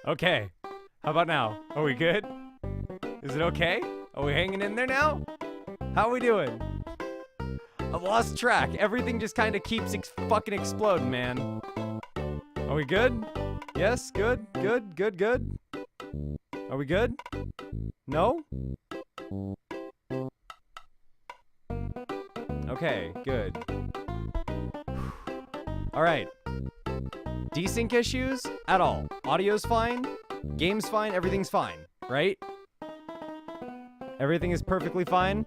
Okay. How about now? Are we good? Is it okay? Are we hanging in there now? How are we doing? I've lost track. Everything just kind of keeps fucking exploding, man. Are we good? Yes? Good? Good? Good? Good? Are we good? No? Okay, good. Alright. Desync issues? At all. Audio's fine. Game's fine. Everything's fine. Right? Everything is perfectly fine.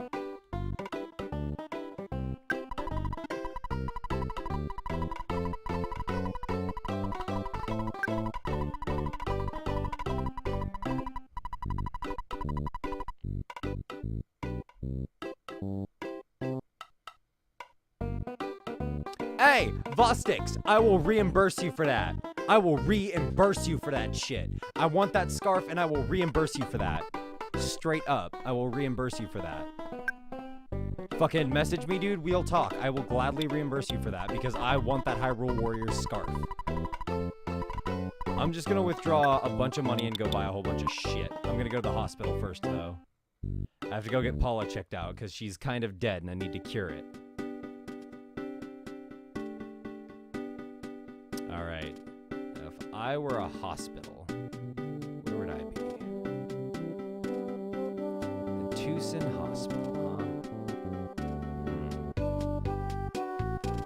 Hey, Vostix, I will reimburse you for that. I will reimburse you for that shit. I want that scarf and I will reimburse you for that. Straight up, I will reimburse you for that. Fucking message me, dude. We'll talk. I will gladly reimburse you for that because I want that Hyrule Warriors scarf. I'm just gonna withdraw a bunch of money and go buy a whole bunch of shit. I'm gonna go to the hospital first, though. I have to go get Paula checked out because she's kind of dead and I need to cure it. Alright. If I were a hospital, where would I be? The Tucson Hospital, huh?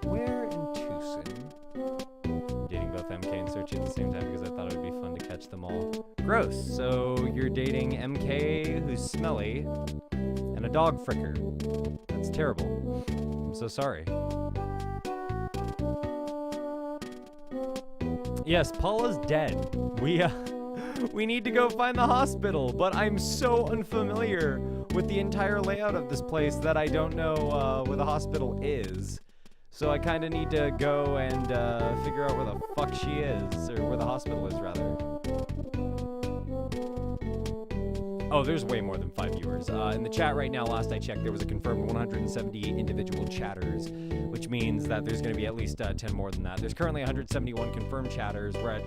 Where in Tucson? Dating both MK and Searchy at the same time because I thought it would be fun to catch them all. Gross. So you're dating MK, who's smelly, and a dog fricker. That's terrible. I'm so sorry. Yes, Paula's dead. We need to go find the hospital, but I'm so unfamiliar with the entire layout of this place that I don't know where the hospital is. So I kind of need to go and figure out where the fuck she is, or where the hospital is, rather. Oh, there's way more than 5 viewers. In the chat right now, last I checked, there was a confirmed 178 individual chatters, which means that there's going to be at least 10 more than that. There's currently 171 confirmed chatters. We're at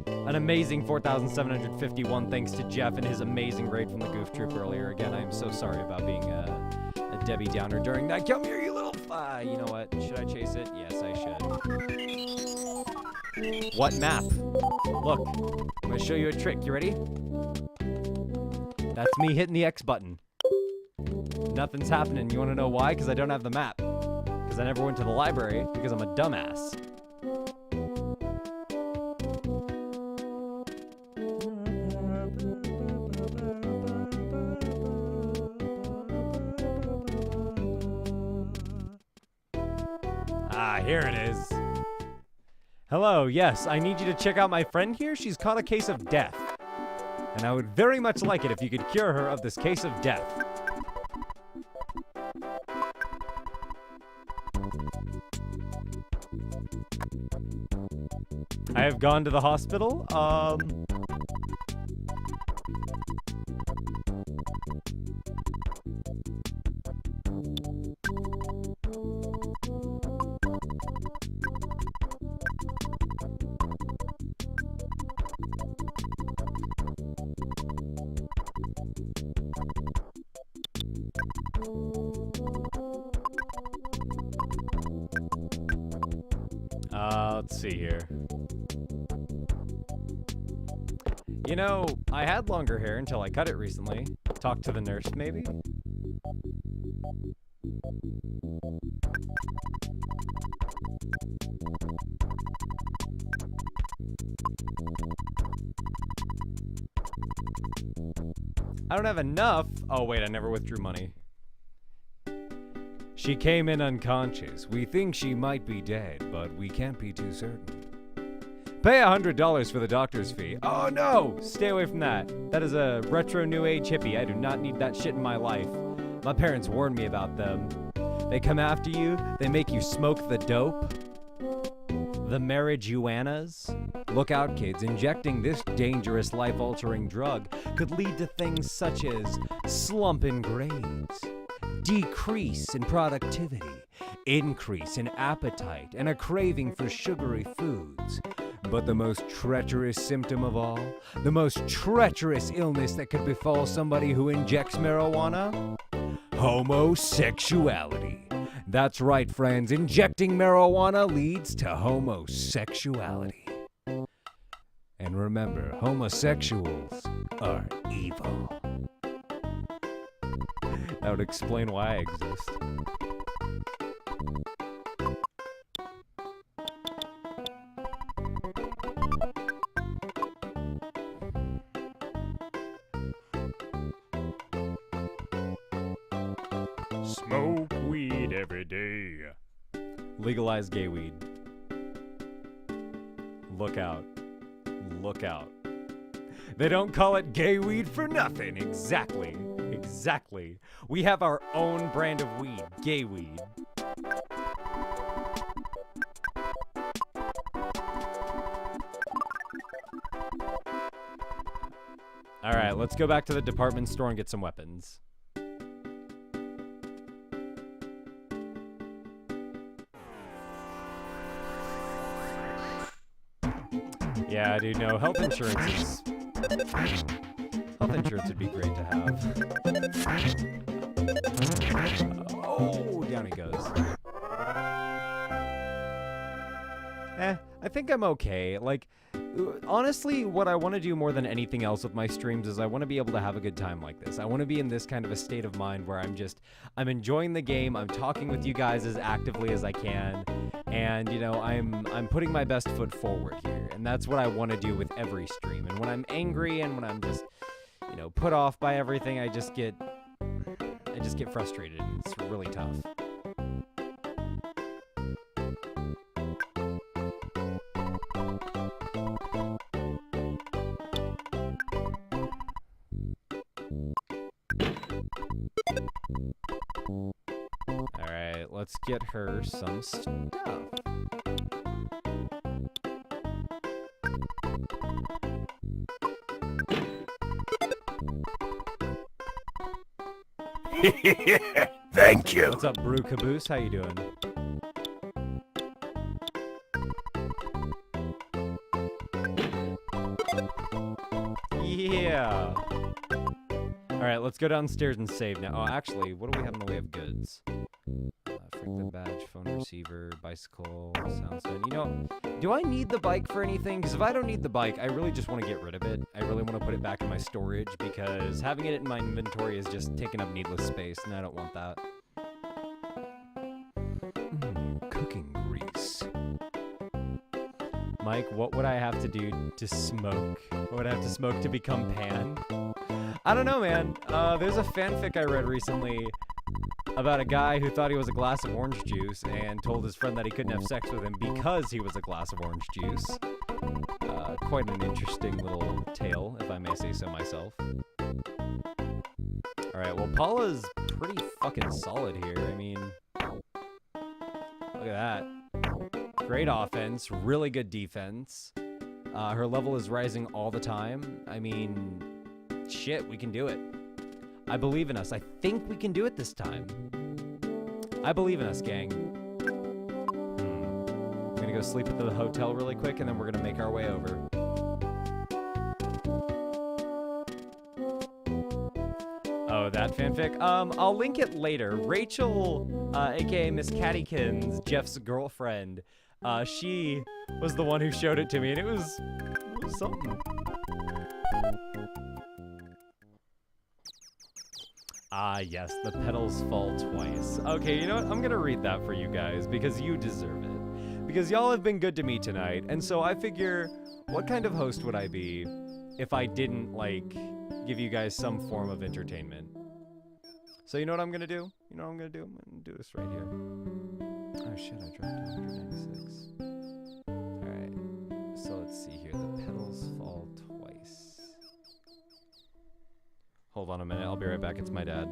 an amazing 4,751 thanks to Jeff and his amazing raid from the Goof Troop earlier. Again, I'm so sorry about being a Debbie Downer during that. Come here, you little... you know what? Should I chase it? Yes, I should. What map? Look, I'm going to show you a trick. You ready? That's me hitting the X button. Nothing's happening. You want to know why? Because I don't have the map. Because I never went to the library because I'm a dumbass. Ah, here it is. Hello, yes, I need you to check out my friend here. She's caught a case of death. And I would very much like it if you could cure her of this case of death. I have gone to the hospital. Let's see here. You know, I had longer hair until I cut it recently. Talk to the nurse, maybe? I don't have enough. Oh, wait, I never withdrew money. She came in unconscious. We think she might be dead, but we can't be too certain. Pay $100 for the doctor's fee. Oh no! Stay away from that. That is a retro new age hippie. I do not need that shit in my life. My parents warned me about them. They come after you. They make you smoke the dope. The marijuanas. Look out, kids. Injecting this dangerous life-altering drug could lead to things such as slump in grades, decrease in productivity, increase in appetite, and a craving for sugary foods. But the most treacherous symptom of all, the most treacherous illness that could befall somebody who injects marijuana? Homosexuality. That's right, friends. Injecting marijuana leads to homosexuality. And remember, homosexuals are evil. That would explain why I exist. Smoke weed every day. Legalize gay weed. Look out. Look out. They don't call it gay weed for nothing. Exactly. Exactly. We have our own brand of weed, gay weed. All right, let's go back to the department store and get some weapons. Yeah, dude, no, health insurance would be great to have. Oh, down he goes. I think I'm okay. Like, honestly, what I want to do more than anything else with my streams is I want to be able to have a good time like this. I want to be in this kind of a state of mind where I'm enjoying the game, I'm talking with you guys as actively as I can, and, you know, I'm putting my best foot forward here, and that's what I want to do with every stream. And when I'm angry and when I'm just, you know, put off by everything, I just get frustrated. It's really tough. Alright, let's get her some stuff. Thank you. What's up, Brew Caboose? How you doing? Yeah. Alright, let's go downstairs and save now. Oh, actually, what do we have in the way of goods? Franklin badge, phone receiver, bicycle, soundstone. You know, do I need the bike for anything? Because if I don't need the bike, I really just want to get rid of it. I really want to put it back in my storage because having it in my inventory is just taking up needless space, and I don't want that. Cooking grease. Mike, what would I have to do to smoke? What would I have to smoke to become Pan? I don't know, man. There's a fanfic I read recently about a guy who thought he was a glass of orange juice and told his friend that he couldn't have sex with him because he was a glass of orange juice. Quite an interesting little tale, if I may say so myself. Alright, well, Paula's pretty fucking solid here. I mean, look at that. Great offense, really good defense. Her level is rising all the time. I mean, shit, we can do it. I believe in us. I think we can do it this time. I believe in us, gang. I'm gonna go sleep at the hotel really quick, and then we're gonna make our way over. Oh, that fanfic? I'll link it later. Rachel, aka Miss Cattykins, Jeff's girlfriend, she was the one who showed it to me, and it was something. Ah, yes, the petals fall twice. Okay, you know what? I'm gonna read that for you guys because you deserve it. Because y'all have been good to me tonight, and so I figure, what kind of host would I be if I didn't, like, give you guys some form of entertainment? So you know what I'm gonna do? You know what I'm gonna do? I'm gonna do this right here. Oh shit, I dropped to 196. Alright, so let's see here. The petals fall twice. Hold on a minute, I'll be right back. It's my dad.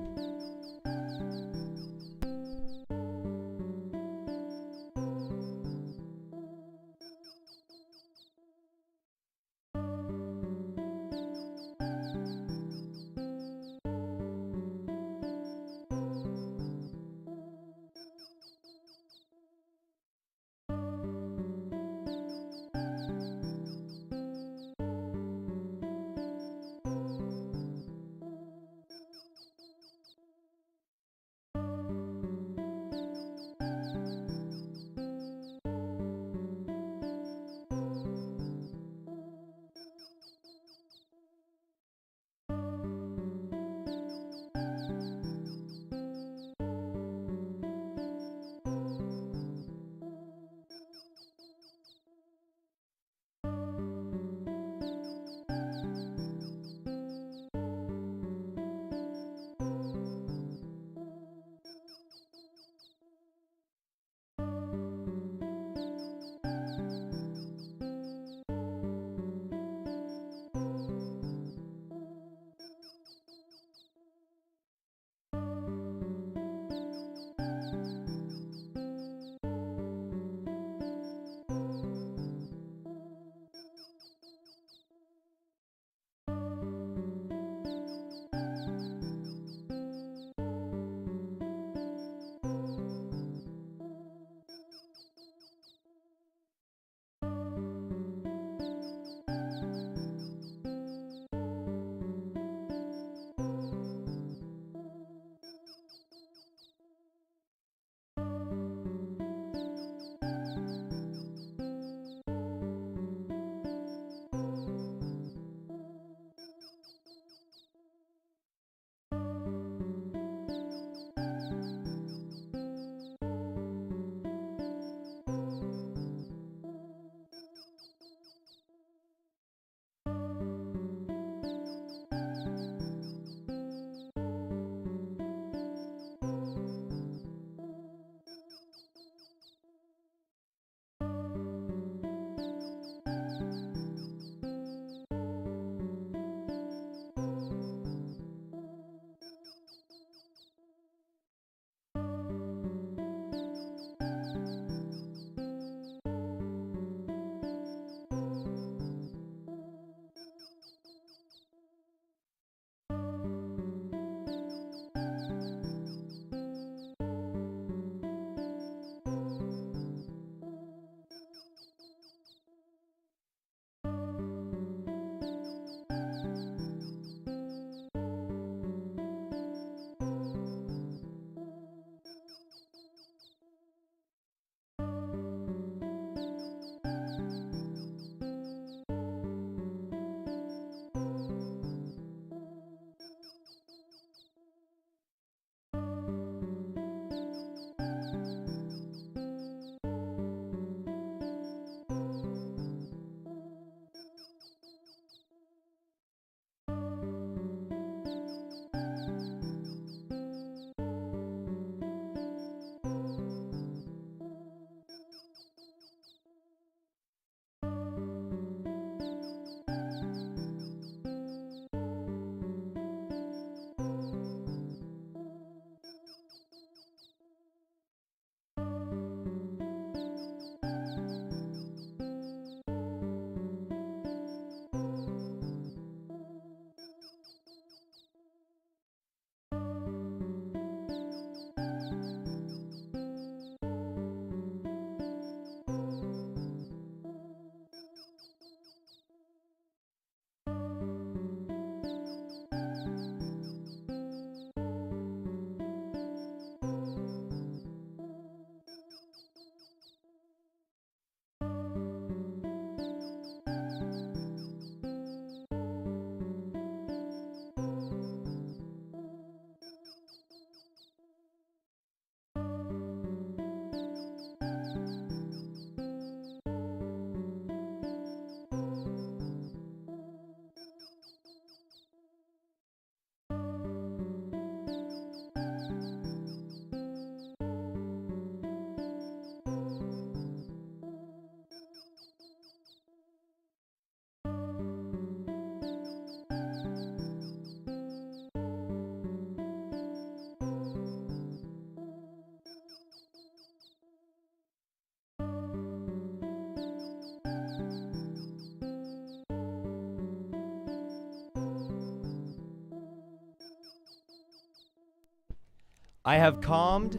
I have calmed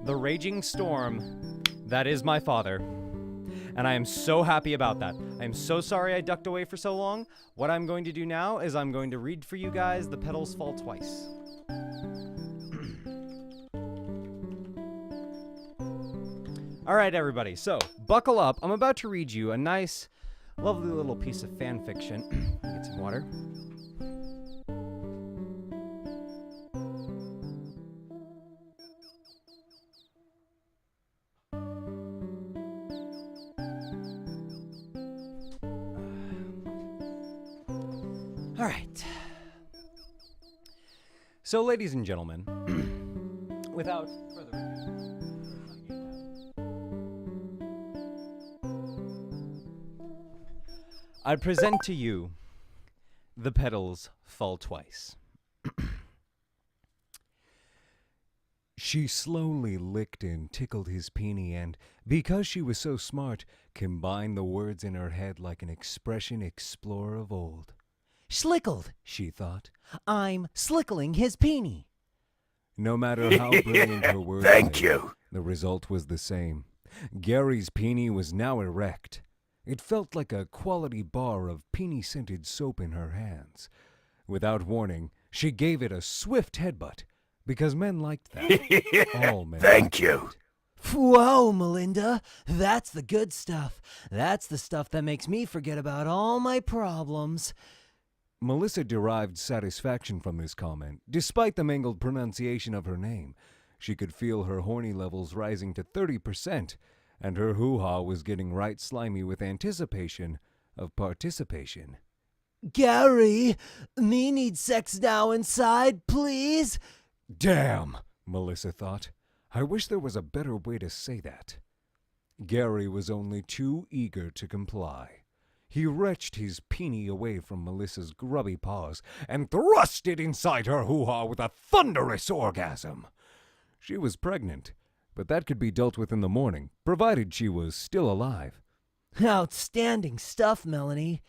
the raging storm that is my father. And I am so happy about that. I am so sorry I ducked away for so long. What I'm going to do now is I'm going to read for you guys The Petals Fall Twice. All right, everybody. So, buckle up. I'm about to read you a nice, lovely little piece of fan fiction. Get some water. All right. So, ladies and gentlemen, without further ado, I present to you The Petals Fall Twice. She slowly licked and tickled his peenie and, because she was so smart, combined the words in her head like an expression explorer of old. Schlickled, she thought. I'm slickling his peenie. No matter how brilliant her words Thank were, you. the result was the same. Gary's peenie was now erect. It felt like a quality bar of peenie-scented soap in her hands. Without warning, she gave it a swift headbutt, because men liked that. All men Thank liked you. that. Whoa, Melinda, that's the good stuff. That's the stuff that makes me forget about all my problems. Melissa derived satisfaction from this comment, despite the mangled pronunciation of her name. She could feel her horny levels rising to 30%, and her hoo-ha was getting right slimy with anticipation of participation. Gary, me need sex now inside, please? Damn, Melissa thought. I wish there was a better way to say that. Gary was only too eager to comply. He wrenched his peenie away from Melissa's grubby paws and thrust it inside her hoo-ha with a thunderous orgasm. She was pregnant, but that could be dealt with in the morning, provided she was still alive. Outstanding stuff, Melanie,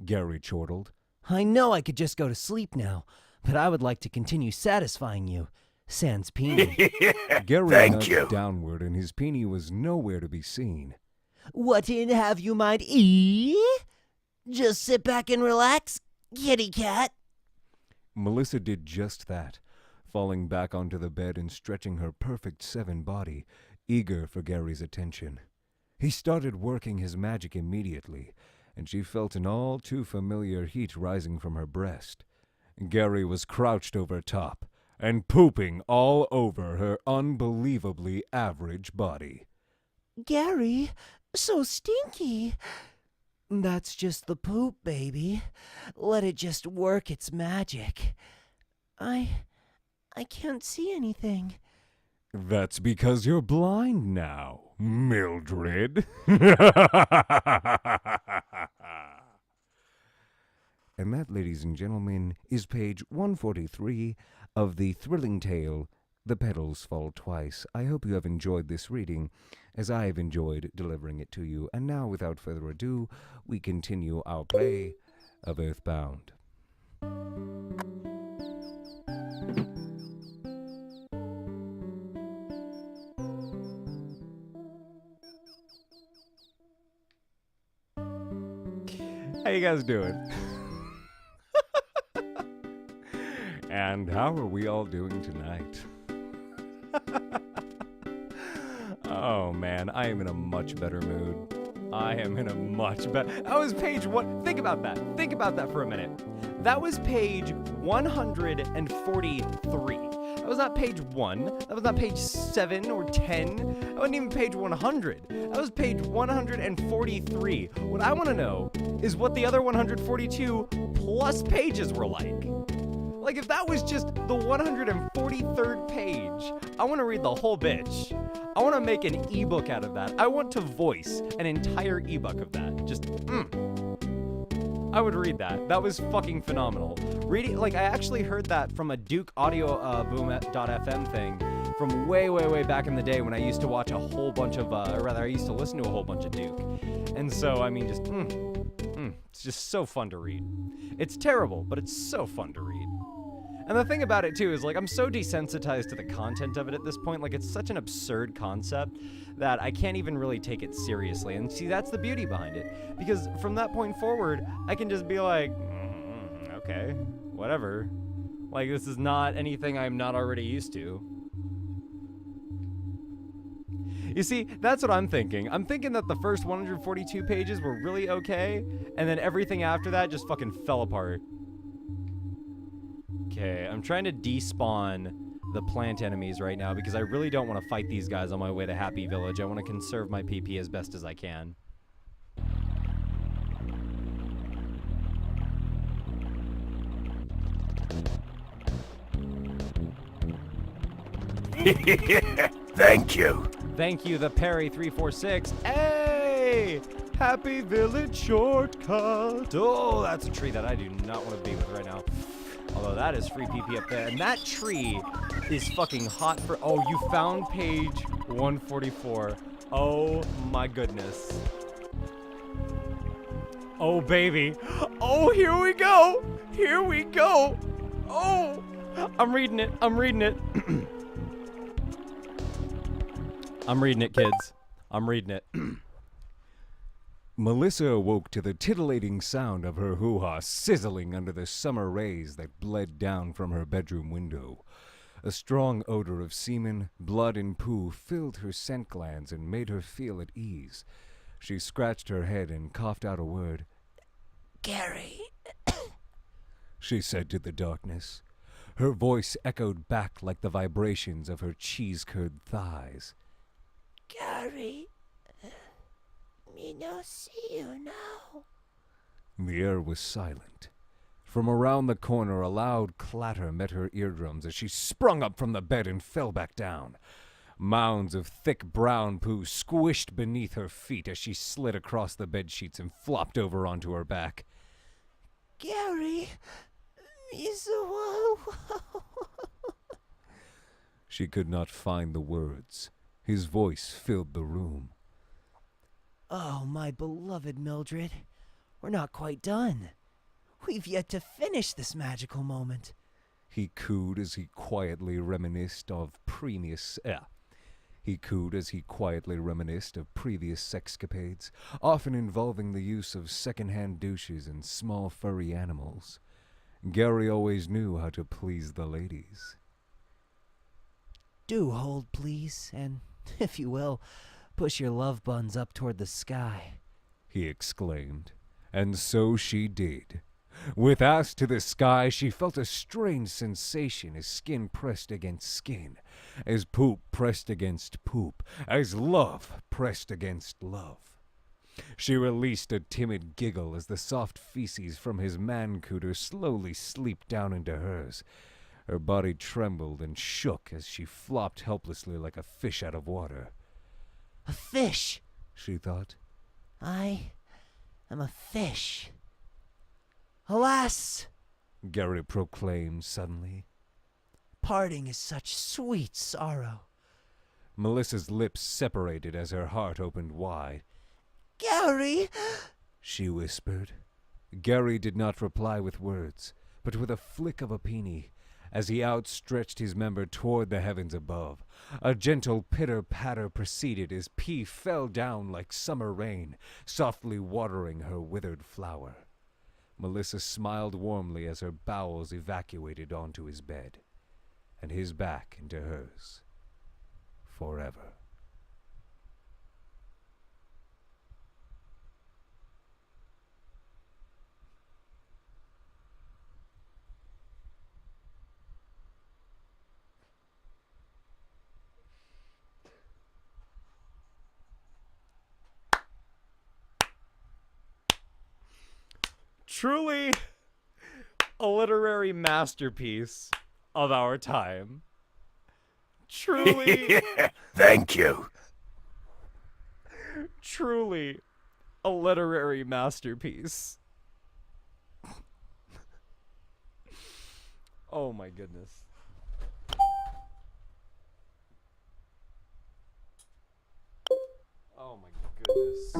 Gary chortled. I know I could just go to sleep now, but I would like to continue satisfying you. Sans peenie. Gary Thank nudged you. downward, and his peenie was nowhere to be seen. What in have you mind? Just sit back and relax, kitty cat. Melissa did just that, falling back onto the bed and stretching her perfect 7 body, eager for Gary's attention. He started working his magic immediately, and she felt an all too familiar heat rising from her breast. Gary was crouched over top and pooping all over her unbelievably average body. Gary, so stinky. That's just the poop, baby. Let it just work its magic. I can't see anything. That's because you're blind now, Mildred. And that, ladies and gentlemen, is page 143 of the thrilling tale, The Petals Fall Twice. I hope you have enjoyed this reading, as I have enjoyed delivering it to you. And now, without further ado, we continue our play of Earthbound. How you guys doing? And how are we all doing tonight? Oh man, I am in a much better mood. I am in a much better... That was page 1... Think about that. Think about that for a minute. That was page 143. That was not page 1. That was not page 7 or 10. That wasn't even page 100. That was page 143. What I want to know is what the other 142 plus pages were like. Like, if that was just the 143rd page, I want to read the whole bitch. I want to make an ebook out of that. I want to voice an entire ebook of that. Just, I would read that. That was fucking phenomenal. Reading, like, I actually heard that from a Duke Audio Boom.fm thing from way, way, way back in the day when I used to watch a whole bunch of, or rather, I used to listen to a whole bunch of Duke. And so, I mean, just, it's just so fun to read. It's terrible, but it's so fun to read. And the thing about it too is like I'm so desensitized to the content of it at this point. Like it's such an absurd concept that I can't even really take it seriously. And see, that's the beauty behind it. Because from that point forward, I can just be like, okay, whatever. Like this is not anything I'm not already used to. You see, that's what I'm thinking. I'm thinking that the first 142 pages were really okay, and then everything after that just fucking fell apart. Okay, I'm trying to despawn the plant enemies right now because I really don't want to fight these guys on my way to Happy Village. I want to conserve my PP as best as I can. Thank you. Thank you, the Perry346. Hey! Happy Village shortcut. Oh, that's a tree that I do not want to be with right now. Although that is free PP up there. And that tree is fucking hot for... Oh, you found page 144. Oh, my goodness. Oh, baby. Oh, here we go. Here we go. Oh, I'm reading it. I'm reading it. I'm reading it, kids. I'm reading it. Melissa awoke to the titillating sound of her hoo-ha sizzling under the summer rays that bled down from her bedroom window. A strong odor of semen, blood, and poo filled her scent glands and made her feel at ease. She scratched her head and coughed out a word. Gary. She said to the darkness. Her voice echoed back like the vibrations of her cheese-curd thighs. Gary. Me no see you now. The air was silent. From around the corner, a loud clatter met her eardrums as she sprung up from the bed and fell back down. Mounds of thick brown poo squished beneath her feet as she slid across the bedsheets and flopped over onto her back. Gary. Me so She could not find the words. His voice filled the room. Oh, my beloved Mildred. We're not quite done. We've yet to finish this magical moment. He cooed as he quietly reminisced of previous sexcapades, often involving the use of second-hand douches and small furry animals. Gary always knew how to please the ladies. Do hold, please, and, if you will, push your love buns up toward the sky, he exclaimed. And so she did. With ass to the sky, she felt a strange sensation as skin pressed against skin, as poop pressed against poop, as love pressed against love. She released a timid giggle as the soft feces from his man-cooter slowly seeped down into hers. Her body trembled and shook as she flopped helplessly like a fish out of water. A fish, she thought. I am a fish. Alas, Gary proclaimed suddenly. Parting is such sweet sorrow. Melissa's lips separated as her heart opened wide. Gary, she whispered. Gary did not reply with words, but with a flick of a peony, as he outstretched his member toward the heavens above. A gentle pitter-patter proceeded as pee fell down like summer rain, softly watering her withered flower. Melissa smiled warmly as her bowels evacuated onto his bed, and his back into hers, forever. Truly a literary masterpiece of our time. Truly. Thank you. Truly a literary masterpiece. Oh my goodness. Oh my goodness.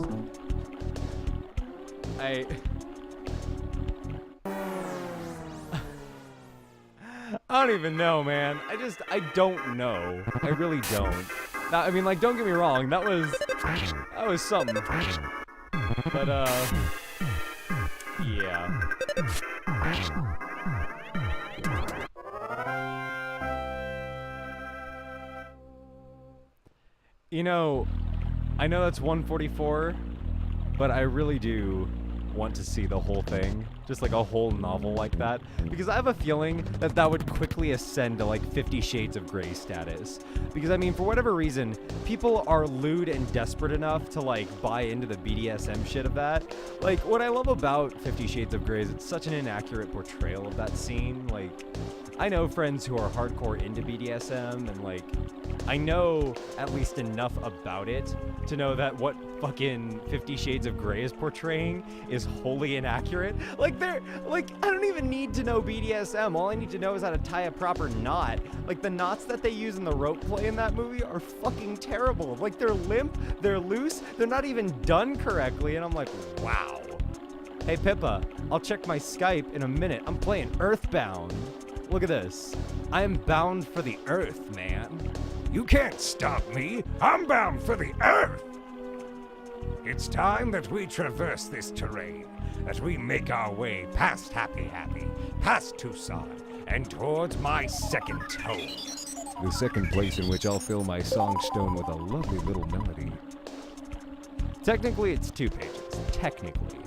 I don't even know, man. I don't know. I really don't. Now, I mean, like, don't get me wrong. That was something. But, yeah. You know, I know that's 144, but I really do want to see the whole thing, just like a whole novel like that, because I have a feeling that that would quickly ascend to like 50 Shades of Grey status. Because I mean, for whatever reason, people are lewd and desperate enough to like buy into the BDSM shit of that. Like, what I love about 50 Shades of Grey is it's such an inaccurate portrayal of that scene. Like, I know friends who are hardcore into BDSM, and like, I know at least enough about it to know that what fucking 50 Shades of Grey is portraying is wholly inaccurate. Like, I don't even need to know BDSM. All I need to know is how to tie a proper knot. Like, the knots that they use in the rope play in that movie are fucking terrible. Like, they're limp, they're loose, they're not even done correctly, and I'm like, wow. Hey, Pippa, I'll check my Skype in a minute. I'm playing Earthbound. Look at this. I am bound for the Earth, man. You can't stop me. I'm bound for the Earth. It's time that we traverse this terrain, as we make our way past Happy Happy, past Tucson, and towards my second tome. The second place in which I'll fill my songstone with a lovely little melody. Technically, it's 2 pages. Technically.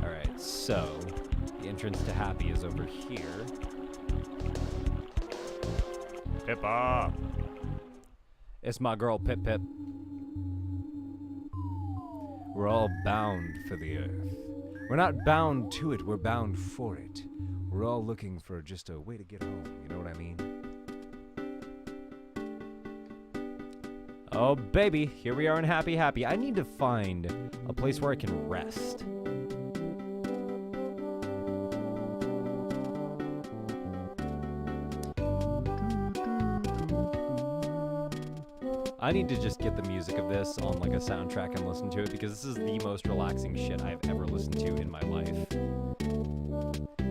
Alright, so the entrance to Happy is over here. Pippa! It's my girl, Pip Pip. We're all bound for the Earth. We're not bound to it, we're bound for it. We're all looking for just a way to get home, you know what I mean? Oh, baby, here we are in Happy Happy. I need to find a place where I can rest. I need to just get the music of this on like a soundtrack and listen to it, because this is the most relaxing shit I've ever listened to in my life.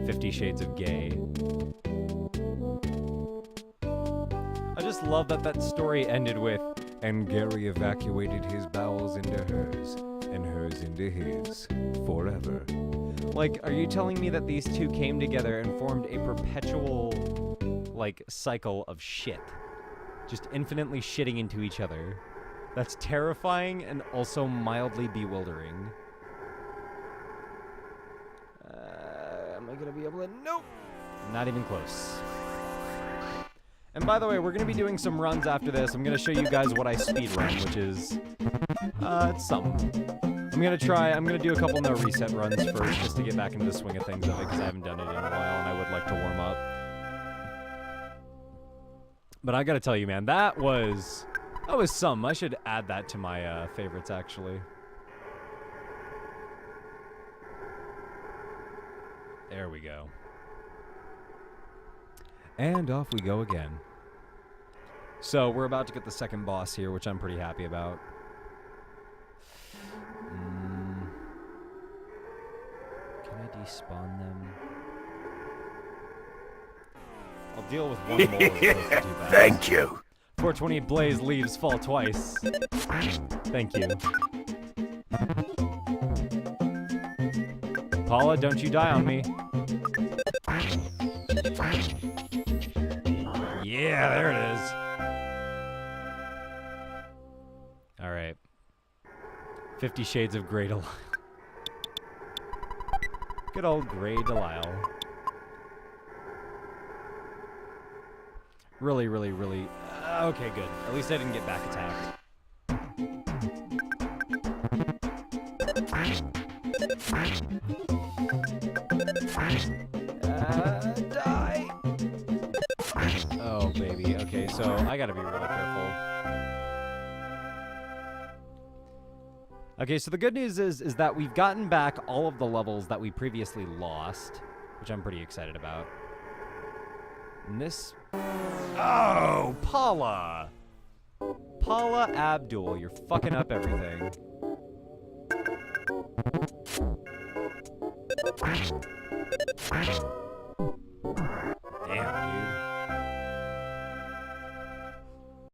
50 Shades of Gay. I just love that that story ended with, and Gary evacuated his bowels into hers, and hers into his, forever. Like, are you telling me that these two came together and formed a perpetual, like, cycle of shit? Just infinitely shitting into each other. That's terrifying and also mildly bewildering. Am I gonna be able to? Nope! Not even close. And by the way, we're gonna be doing some runs after this. I'm gonna show you guys what I speedrun, which is, it's something. I'm gonna do a couple no reset runs first, just to get back into the swing of things of it, because I haven't done it in a while, and I would like to warm up. But I gotta tell you, man, that was some. I should add that to my favorites, actually. There we go. And off we go again. So we're about to get the second boss here, which I'm pretty happy about. Can I despawn them? I'll deal with one more. Thank you. 420 Blaze leaves fall twice. Thank you. Paula, don't you die on me. Yeah, there it is. Alright. 50 Shades of Grey Delisle. Good old Grey Delisle. Really, really, really... okay, good. At least I didn't get back attacked. Die! Oh, baby. Okay, so I gotta be really careful. Okay, so the good news is that we've gotten back all of the levels that we previously lost, which I'm pretty excited about. And this... Oh, Paula! Paula Abdul, you're fucking up everything.